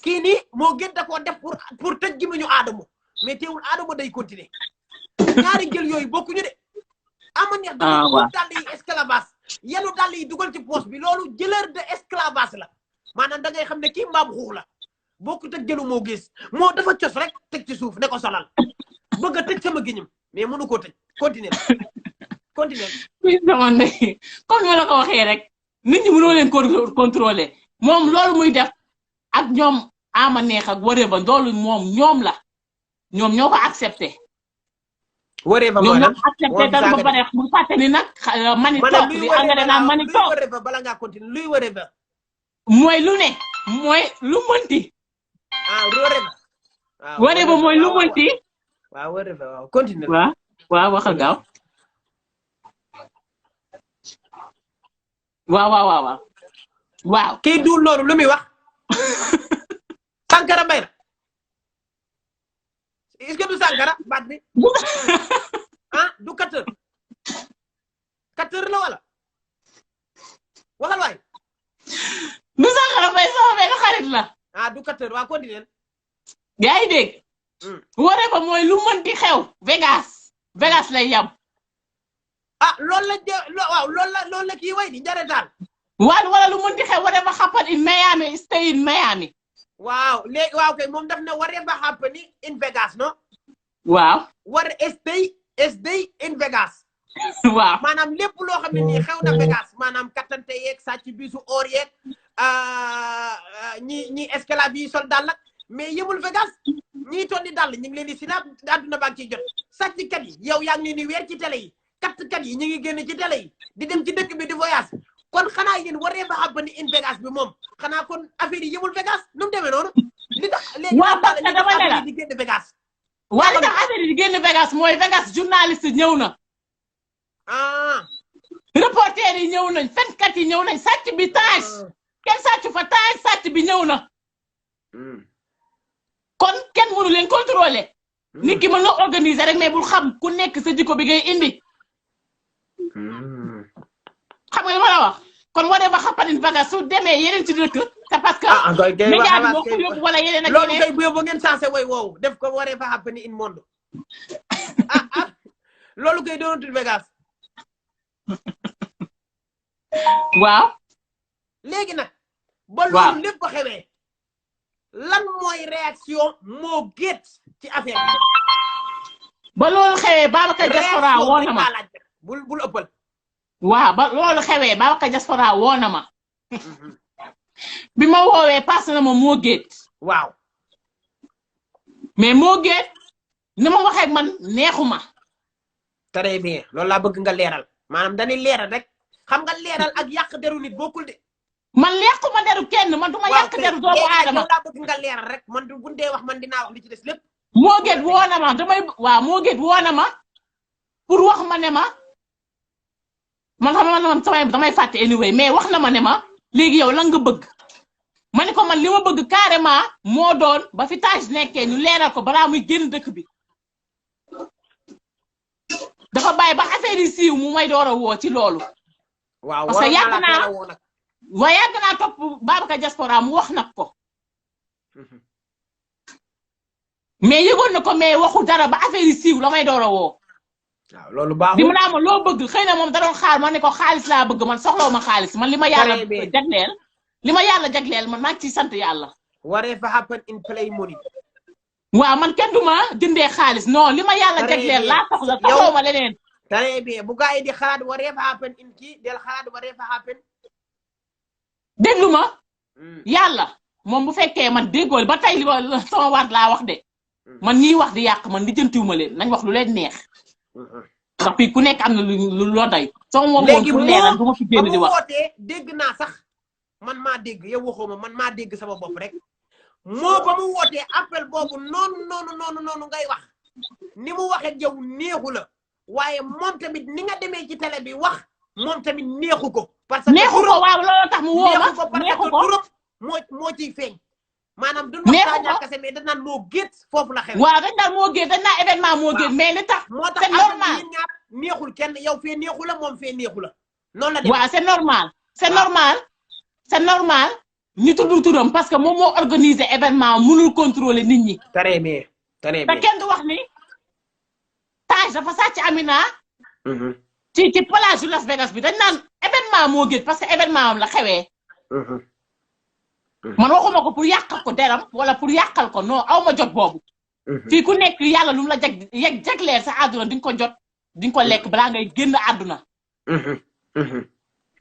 [SPEAKER 1] kii nii moo gën da koo def pour tëj gi mu ñu aadamo mais teewul aadamo day continuer ñaari jël yooyu bokkuñu de ama neex dafa dàll yi esclavage yenu dàll yi dugal ci poche bi loolu jëleur de esclavage la maanaam da ngay xam ne kii mbaam xuux la bokkut ak jëlu moo gis moo dafa cos rek teg ci suuf ne ko solal bëgg a tëj sama giñam mais mënu koo tëj continuer continuer.
[SPEAKER 2] oui sama ndey comme ma la ko waxee rek nit ñi mënoo leen contrôler moom loolu muy def ak ñoom ama neex ak waree ba loolu moom ñoom la ñoom ñoo ko accepté.
[SPEAKER 1] waree ba
[SPEAKER 2] ñoom ñoo ko accepté dara ba pare mu fàtte ni nag mani toog li engrais naa mani toog
[SPEAKER 1] waree ba bala ngaa continuer luy waree ba.
[SPEAKER 2] mooy lu ne mooy lu mënti.
[SPEAKER 1] waree ba.
[SPEAKER 2] waree ba mooy lu mënti.
[SPEAKER 1] waaw waree ba waaw continuer.
[SPEAKER 2] waaw waxal gaaw. waaw.
[SPEAKER 1] kii duul loolu lu muy wax. Sankara Mbaye la. est-ce que du Sankara baat bi. du 4 heures. 4 heures la wala. waxal waay.
[SPEAKER 2] du Sankara Mbaye sama benn xarit la.
[SPEAKER 1] du 4 heures waa continuer.
[SPEAKER 2] yaa ngi dégg. waree ba mooy lu mën di xew. Vegas lay yam.
[SPEAKER 1] loolu la waaw loolu la kii way di jaretaan.
[SPEAKER 2] wala lu mën di xew whatever happen in Miami stay in Miami.
[SPEAKER 1] waaw léegi waaw kay moom daf ne whatever happen in Vegas no.
[SPEAKER 2] waaw.
[SPEAKER 1] stay in Vegas.
[SPEAKER 2] waaw
[SPEAKER 1] maanaam lépp loo xam ne nii xew na Vegas maanaam kattante yeeg sàcc bisu or yeeg ñi esclave yi sol dàll mais yëmul Vegas ñiy tonni dàll ñu ngi leen di sinap àdduna baa ngi ciy jot sàcckat yi yow yaa ngi leen di weer ci télé yi kattkat yi ñu ngi génn ci télé yi di dem ci dëkk bi di voyage kon xanaa yéen waree ba happen in Vegas bi moom xanaa kon affaire yi yëmul Vegas nu mu demee noonu. li tax léegi
[SPEAKER 2] parce que dama ne la
[SPEAKER 1] di génn Vegas.
[SPEAKER 2] waaye li tax affaire yi di génn Vegas mooy Vegas journaliste ñëw na. reporter yi ñëw nañ fenkat yi ñëw nañ sàcc bi Tange kenn sàcc fa Tange sàcc bi ñëw na. kon kenn mënu leen contrôler. nit ki mën nga organiser rek mais bul xam ku nekk sa jikko bi ngay indi. xam nga li ma la wax kon waree ba xapanin Vegas su demee yeneen ci dëkk c'est parce que. média bi moo ko yóbbu wala yeneen ak yeneen.
[SPEAKER 1] loolu kay bu yóbbu ngeen sensé way woowu def ko waree ba xapani in monde. loolu kay doonatul Vegas.
[SPEAKER 2] waaw.
[SPEAKER 1] léegi nag. ba loolu lépp ko xewee. lan mooy réaction moo gét ci affaire bi.
[SPEAKER 2] ba loolu xewee Babacar Diaspora woo na ma
[SPEAKER 1] bul ëppal.
[SPEAKER 2] waaw ba loolu xewee Babacar Diaspora woo na ma. bi ma woowee pass na ma moo gét.
[SPEAKER 1] waaw.
[SPEAKER 2] mais moo gét ni ma waxee ak man neexuma.
[SPEAKER 1] très bien loolu laa bëgg nga leeral maanaam dañuy leeral rek xam nga leeral ak yàq deru nit bokkul de.
[SPEAKER 2] man yàquma deru kenn man du ma yàq deru doomu aadama.
[SPEAKER 1] loolu laa bëgg nga leeral rek man bu dee wax man dinaa wax li ci des lépp.
[SPEAKER 2] moo gét woo na ma moo gét woo na ma pour wax ma ne ma man xam man damay fàtte anyway mais wax na ma ne ma léegi yow lan nga bëgg. ma ne ko man li ma bëgg carrément moo doon ba fi Tange nekkee ñu leeral ko balaa muy génn dëkk bi. dafa bàyyi ba affaire yi siiw mu may door a woo ci loolu.
[SPEAKER 1] waaw
[SPEAKER 2] parce que yàgg naa topp Babacar Diaspora mu wax nag ko. mais yëgoon na ko mais waxu dara ba affaire yi siiw la may door a woo.
[SPEAKER 1] waaw loolu baaxul
[SPEAKER 2] di ma naa ma loo bëgg xëy na moom da doon xaar ma ne ko xaalis laa bëgg man soxlawu ma xaalis man li ma yàlla jagleel. li ma yàlla jagleel man maa ngi ciy sant yàlla.
[SPEAKER 1] waree fa happen in play money.
[SPEAKER 2] waaw man kenn du ma jëndee xaalis non li ma yàlla jagleel laa soxla soxlawu ma leneen.
[SPEAKER 1] très bien bu gaa yi di xalaat waree fa happen in kii del xalaat waree fa happen.
[SPEAKER 2] déglu ma. yàlla moom bu fekkee man déggool ba tey li ma sama waat laa wax de. man ñiy wax di yàq man lijjantiwuma leen nañ wax lu leen neex. ndax fii ku nekk am na lu loo day. sama moom woon pour leeral du ma fi génn di wax
[SPEAKER 1] wootee dégg naa sax man maa dégg yow waxoo ma man maa dégg sama bopp rek. moo ba mu wootee appel boobu noonu ngay wax ni mu waxee yow neexu la waaye moom tamit ni nga demee ci télé bi wax moom tamit neexu ko. parce que
[SPEAKER 2] neexu ko waaw loolu tax mu woo ma
[SPEAKER 1] neexu ko parce que moo ciy feeñ. maanaam du wax daa ñàkk kese mais dañ naan moo géet foofu la xew.
[SPEAKER 2] waaw dañ naan moo géet dañ naan événement moo géet mais li tax.
[SPEAKER 1] moo tax ñaar neexul kenn yow fee neexu la moom fee neexu la. noonu la dem
[SPEAKER 2] waaw c'est normal ñu tudd turam parce que moom moo organiser événement mënul contrôler nit ñi.
[SPEAKER 1] très bien.
[SPEAKER 2] te kenn du wax ni Tange dafa sàcc Amina. ci plage yu Las Vegas bi dañ naan événement moo géet parce que événement am la xewee. man waxuma ko pour yàqal ko deram wala pour yàqal ko non aw ma jot boobu. fii ku nekk yàlla lu mu la jagleel sa àdduna di nga ko jot di nga ko lekk balaa ngay génn àdduna.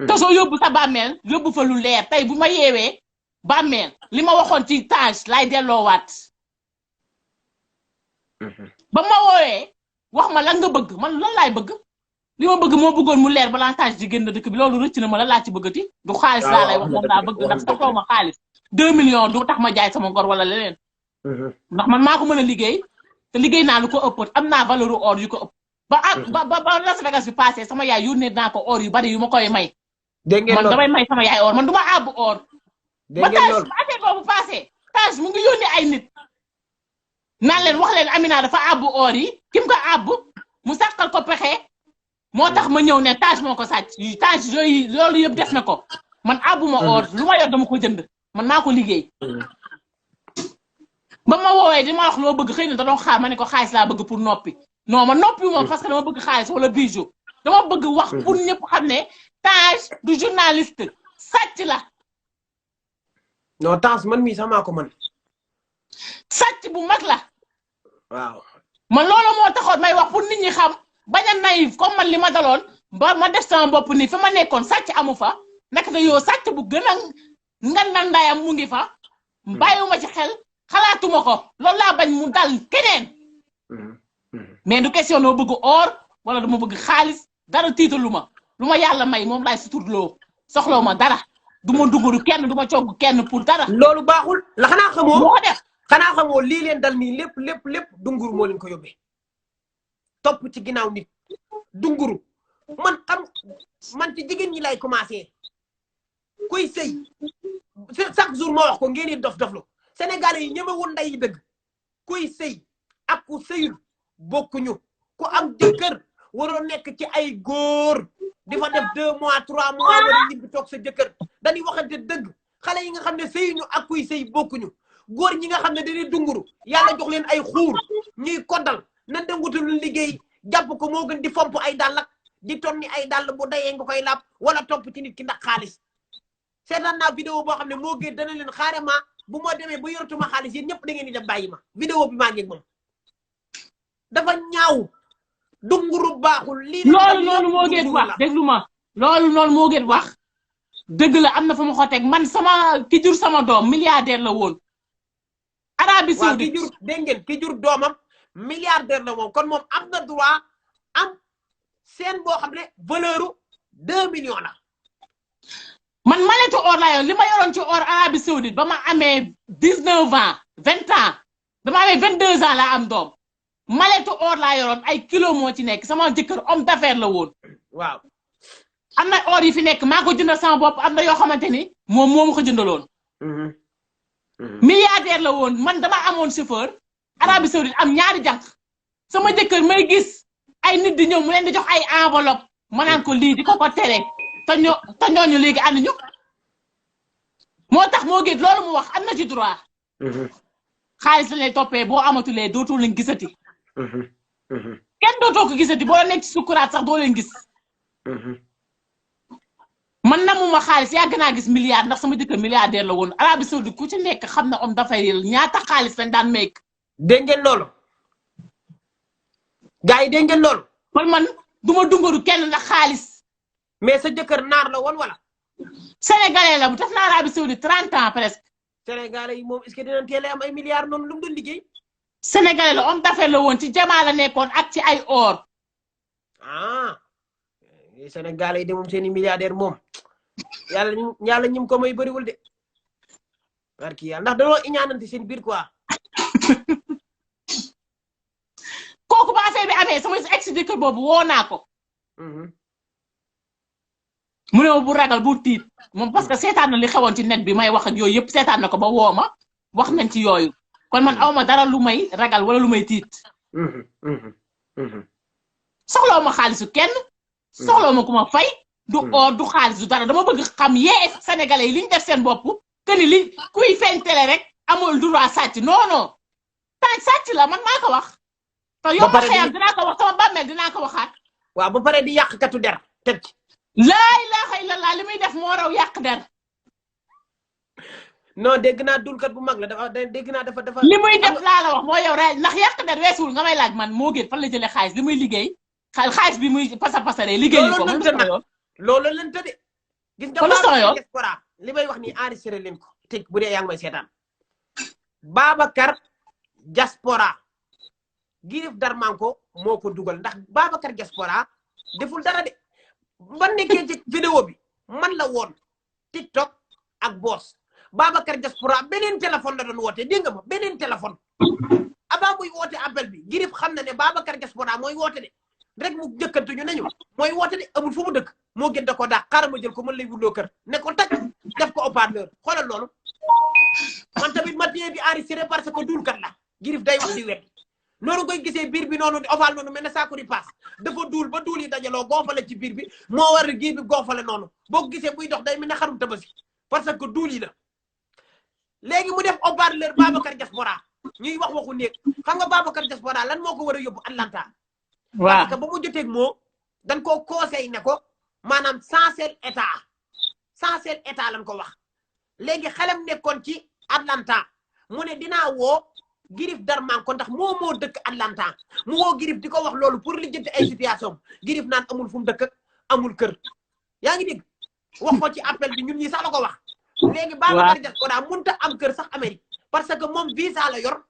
[SPEAKER 2] te soo yóbbu sa bàmmeel yóbbu fa lu leer tey bu ma yeewee bàmmeel li ma waxoon ci Tange laay delloowaat. ba ma woowee wax ma lan nga bëgg man lan laay bëgg li ma bëgg moo bëggoon mu leer balaa Tange di génn dëkk bi loolu rëcc na ma lan laa ci bëggati du xaalis laa lay wax moom laa bëgg ndax soxlaw ma xaalis 2 millions du tax ma jaay sama ngor wala leneen. ndax man maa ko mën a liggéey te liggéey naa lu ko ëpp am naa valeur or yu ko ëpp. ba Las Vegas bi passé sama yaay yónnee naa ko or yu bari yu ma koy may.
[SPEAKER 1] dégg ngeen
[SPEAKER 2] man damay may sama yaay or man du ma àbb or.
[SPEAKER 1] dégg ngeen loolu
[SPEAKER 2] ba Tange boobu passé Tange mu ngi yónnee ay nit. naan leen wax leen Amina dafa àbb or yi kim ko àbb mu sàkkal ko pexe moo tax ma ñëw ne Tange moo ko sàcc Tange yooyu loolu yëpp def na ko man àbbuma or lu ma yor dama ko jënd man maa ko liggéey. ba ma woowee di ma wax loo bëgg xëy na da doon xaar ma ne ko xaalis laa bëgg pour noppi non ma noppi moom parce que dama bëgg xaalis wala bijou dama bëgg wax pour ñëpp xam ne Tange du journaliste sàcc la.
[SPEAKER 1] non Tange man mii sax maa ko mën.
[SPEAKER 2] sàcc bu mag la.
[SPEAKER 1] waaw.
[SPEAKER 2] man loolu moo taxoon may wax pour nit ñi xam bañ a naïf comme man li ma daloon ba ma def sama bopp nii fa ma nekkoon sàcc amu fa nekk na yow sàcc bu gën a ngan ndayam mu ngi fa. bàyyiwuma ci xel. xalaatuma ko loolu laa bañ mu dal keneen mais du question noo bëgg or wala dama bëgg xaalis dara tiitalu ma lu ma yàlla may moom laay suturloo soxlaw ma dara du ma duguru kenn du ma cogg kenn pour dara.
[SPEAKER 1] loolu baaxul la xanaa xamoo
[SPEAKER 2] moo ko def
[SPEAKER 1] xanaa xamoo lii leen dal nii lépp dunguru moo leen ko yóbbee topp ci ginnaaw nit dunguru man ci jigéen ñi lay commencé kuy sëy chaque jour ma wax ko ngeen di dof-doflu Sénégalais yi ñemewul nday dëgg kuy sëy ak ku sëyul bokkuñu ku am jëkkër waroo nekk ci ay góor di fa def 2 mois 3 mois wala ñibbi toog sa jëkkër dañuy waxante dëgg xale yi nga xam ne sëyuñu ak kuy sëy bokkuñu góor ñi nga xam ne dañuy dunguru yàlla jox leen ay xuur ñuy koddal nan dem wutalul liggéey jàpp ko moo gën di fomp ay dàll ak di tonni ay dàll bu dayee nga koy làpp wala topp ci nit ki ndax xaalis seetaan naa vidéo boo xam ne moo gën dana leen xaarement bu ma demee ba yoratuma xaalis yéen ñëpp da ngeen di dem bàyyi ma vidéo bi maa ngi moom dafa ñaaw dunguru baaxul. lii
[SPEAKER 2] loolu noonu moo gën wax déglu ma loolu noonu moo gën wax dëgg la am na fa ma ko teg man sama ki jur sama doom milliardaire la woon. Arabie Saoudite
[SPEAKER 1] waaw dégg ngeen ki jur doomam milliardaire la woon kon moom am na droit am seen boo xam ne valeur 2 millions la.
[SPEAKER 2] man maletu or laa yor li ma yoroon ci or Arabie Saoudite ba ma amee 19 ans 20 ans dama amee 22 ans laa am doom maletu or laa yoroon ay kilo moo ci nekk sama jëkkër homme d'affaires la woon.
[SPEAKER 1] waaw.
[SPEAKER 2] am na or yi fi nekk maa ko jëndal sama bopp am na yoo xamante ni moom moo ma ko jëndaloon. milliardaire la woon man dama amoon chauffeur Arabie Saoudite am ñaari jànq sama jëkkër may gis ay nit di ñëw mu leen di jox ay enveloppe ma naan ko lii di ko tere. te ñooñu léegi ànd ñu moo tax moo gën loolu mu wax am na ci droit. xaalis la lay toppee boo amatulee dootoo leen gisati. kenn dootoo ko gisati boo nekk ci sukuraat sax doo leen gis. man namuma xaalis yàgg naa gis milliard ndax sama jëkkër milliardaire la woon Arabie Saoudite ku ci nekk xam na homme d'affaires yi ñaata xaalis lañ daan meek.
[SPEAKER 1] dégg ngeen loolu. gars yi dégg ngeen loolu.
[SPEAKER 2] kon man du ma dungaru kenn ndax xaalis.
[SPEAKER 1] mais sa jëkkër naar la woon wala.
[SPEAKER 2] Sénégalais la bu def na Arabie Saoudite 30 ans presque.
[SPEAKER 1] Sénégalais yi moom est-ce que dinañ teel am ay milliards noonu lu mu doon liggéey.
[SPEAKER 2] Sénégalais la homme d'affaires la woon ci jamaa la nekkoon ak ci ay or.
[SPEAKER 1] ah Sénégalais yi de moom seen i milliardaire moom yàlla ñim ko may bëriwul de. barki yàlla ndax dañoo iñaanante seen biir quoi.
[SPEAKER 2] kooku ba affaire bi amee sama ex jëkkër boobu woo naa ko. mu ne ma bu ragal bu tiit moom parce que seetaan na li xewoon ci net bi may wax ak yooyu yëpp seetaan na ko ba woo ma wax nañ ci yooyu kon man awma dara lu may ragal wala lu may tiit. soxlaw ma xaalisu kenn. soxlaw ma ku ma fay. du or du xaalis du dara dama bëgg xam yee sénégalais yi li ñu def seen bopp que ni li kuy feeñ télé rek amul droit sàcc non non Tange sàcc la man maa ko wax. te yow ma xëyam dinaa ko wax sama bàmmeel dinaa ko waxaat.
[SPEAKER 1] waaw ba pare di yàq katu der teg ci.
[SPEAKER 2] laa ilaaha illallah li muy def moo raw yàq der.
[SPEAKER 1] non dégg naa dulkat bu mag la dafa dégg naa dafa.
[SPEAKER 2] li muy def laa la wax moo yow rek ndax yàq der weesuwul nga may laaj man moo gën fan la jëlee xaalis li muy liggéey xaalis bi muy pasaree liggéeyu ko
[SPEAKER 1] loolu lañ tëddee. gis nga Babacar diaspora li may wax nii enregistré leen ko teg bu dee yaa ngi may seetaan Babacar diaspora Girif Darmanko moo ko dugal ndax Babacar diaspora deful dara de ba nekkee ci vidéo bi man la woon TikTok ak boss Babacar diaspora beneen téléphone la doon woote dégg nga ma beneen téléphone avant muy woote appel bi Girif xam na ne Babacar diaspora mooy woote de rek mu jëkkantu ñu nañu mooy woote de amul fu mu dëkk moo gën da ko daax xaaral ma jël ko mën lay wulloo kër ne ko taj def ko haut-parleur xoolal loolu man tamit ma téye di enregistré parce que duulkat la Girif day wax di wet noonu koy gisee biir bi noonu oval noonu mel ne saako di paas dafa duul ba duul yi dajaloo goofale ci biir bi moo war a giir bi goofale noonu boo gisee buy dox day mel ne xarum tabaski parce que duul yi la léegi mu def haut-parleur Babacar diaspora ñuy wax waxu néeg xam nga Babacar diaspora lan moo ko war a yóbbu Atlanta
[SPEAKER 2] waaw
[SPEAKER 1] parce que ba mu joteeg moo dañ koo conseil ne ko maanaam changer état lañ ko wax léegi xelam nekkoon ci Atlanta mu ne dinaa woo Girif Darmanko ndax moo dëkk Atlanta mu woo Girif di ko wax loolu pour lijjanti ay situation Girif naan amul fu mu dëkk amul kër yaa ngi dégg wax ko ci appel bi ñun ñi sax la ko wax léegi Babacar diaspora munta am kër sax Amérique parce que moom visa la yor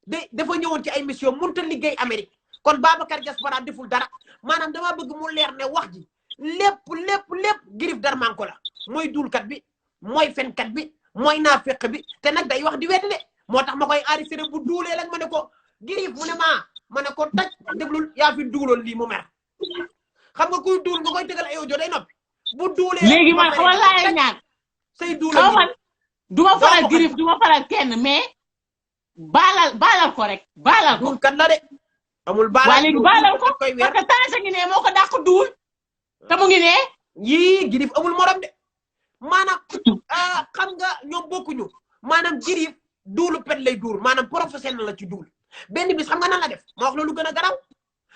[SPEAKER 1] dafa ñëwoon ci ay mission munta liggéey Amérique kon Babacar diaspora deful dara maanaam dama bëgg mu leer ne wax ji lépp Girif Darmanko la mooy duulkat bi mooy fenkat bi mooy naafeq bi te nag day wax di wedd de moo tax ma koy enregistré bu duulee rek ma ne ko Girif mu ne ma ne ko taj déglul yaa fi duuloon lii mu mer xam nga kuy duul nga koy tegal ay audio day noppi bu duulee
[SPEAKER 2] léegi man xamal laay ñaan
[SPEAKER 1] say duulal
[SPEAKER 2] man du ma faral Girif du ma faral kenn mais baalal ko rek baalal ko
[SPEAKER 1] duulkat la de amul baalal
[SPEAKER 2] waa léegi baalal ko parce que Tange ngi ne moo ko dàq duul te mu ngi ne
[SPEAKER 1] yii Girif amul morom de maanaam xam nga ñoom bokkuñu maanaam Girif duulu pet lay duur maanaam professionnel la ci duul benn bis xam nga nan la def ma wax loolu gën a garaw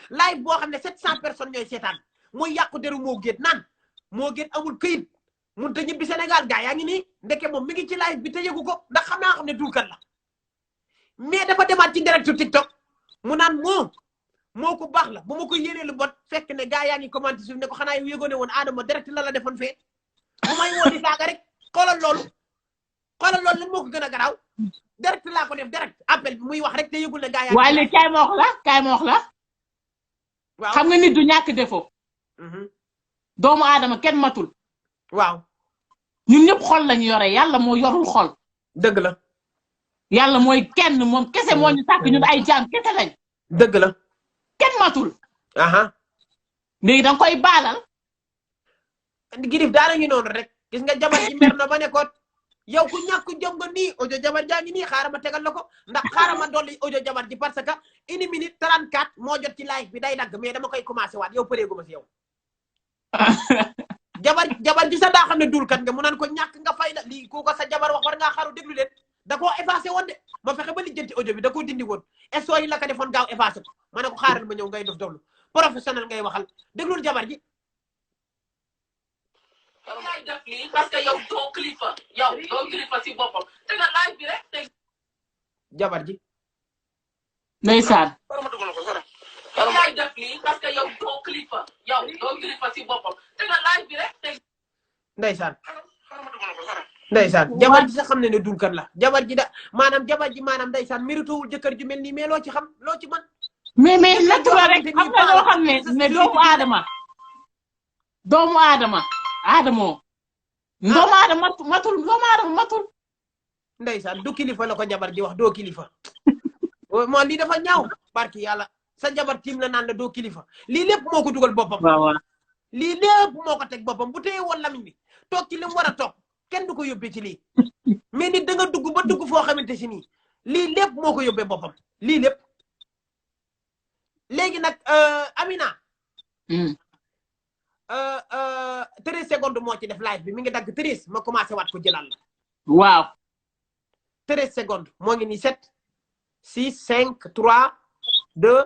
[SPEAKER 1] live boo xam ne 700 personnes ñooy seetaan mooy yàqu deru moo géet naan moo géet amul këyit mun ta ñibbi Sénégal gaa yaa ngi nii ndeke moom mi ngi ci live bi te yëgu ko ndax xam ne duulkat la mais dafa demaat ci direct TikTok mu naan moo ko baax la bu ma ko yéenee lu bot fekk ne gaa yaa ngi commenté suuf ne ko xanaa yow yëgoone woon Adama direct la defoon fee bu may woo di saaga rek xoolal loolu lan moo ko gën a garaaw direct laa ko def direct appel bi muy wax rek te yëgul ne gaa yaa
[SPEAKER 2] waaye léegi kaay ma wax la waaw xam nga nit du ñàkk défaut doomu aadama kenn matul
[SPEAKER 1] waaw
[SPEAKER 2] ñun ñëpp xol lañu yore yàlla moo yorul xol
[SPEAKER 1] dëgg la
[SPEAKER 2] yàlla mooy kenn moom kese moo ñu sàkk ñun ay jaam kese lañ
[SPEAKER 1] dëgg la
[SPEAKER 2] kenn matul
[SPEAKER 1] léegi
[SPEAKER 2] danga koy baalal
[SPEAKER 1] Girif daana ñu noonu rek gis nga jabar ji mer na ba ne ko yow ku ñàkk jom nga nii audio jabar jaa ngi nii xaaral ma tegal la ko ndax xaaral ma dolli audio jabar ji parce que 1 minute 34 moo jot ci live bi day dagg mais dama koy commencé waat yow përeegu ma si yow jabar ji sa daa xam ne duulkat nga mu naan ko ñàkk nga fay la lii ku ko sa jabar wax war ngaa xaru déglu leen da koo effacé woon de ma fexe ba lijjanti audio bi da koo dindi woon esto yi la ko defoon gaaw effacé ko ma ne ko xaaral ma ñëw ngay def doflu professionnel ngay waxal déglul jabar ji
[SPEAKER 3] yaay def lii parce que yow doo kilifa si boppam te nga live bi rek te
[SPEAKER 1] jabar ji
[SPEAKER 2] ndeysaan
[SPEAKER 3] yaay def lii parce que yow doo kilifa si boppam te nga live bi rek te
[SPEAKER 1] ndeysaan jabar ji sax xam ne dulkat la jabar ji jabar ji maanaam ndeysaan méritowul jëkkër ju mel nii mais loo ci xam loo ci man
[SPEAKER 2] mais naturel rek xam nga loo xam ne doomu aadama doomu aadama matul
[SPEAKER 1] ndeysaan du kilifa la ko jabar ji wax doo kilifa moo lii dafa ñaaw barki yàlla sa jabar tiim la naan la doo kilifa lii lépp moo ko dugal boppam lii lépp moo ko teg boppam bu téye woon lamiñ bi toog ci li mu war a toog kenn du ko yóbbee ci lii mais nit da nga dugg ba dugg foo xamante si nii lii lépp moo ko yóbbee boppam lii lépp léegi nag Amina 13 secondes moo ci def live bi mi ngi dagg 13 ma commencé waat ko jëlaat la
[SPEAKER 2] waaw
[SPEAKER 1] 13 secondes moo ngi nii 7 6 5 3 2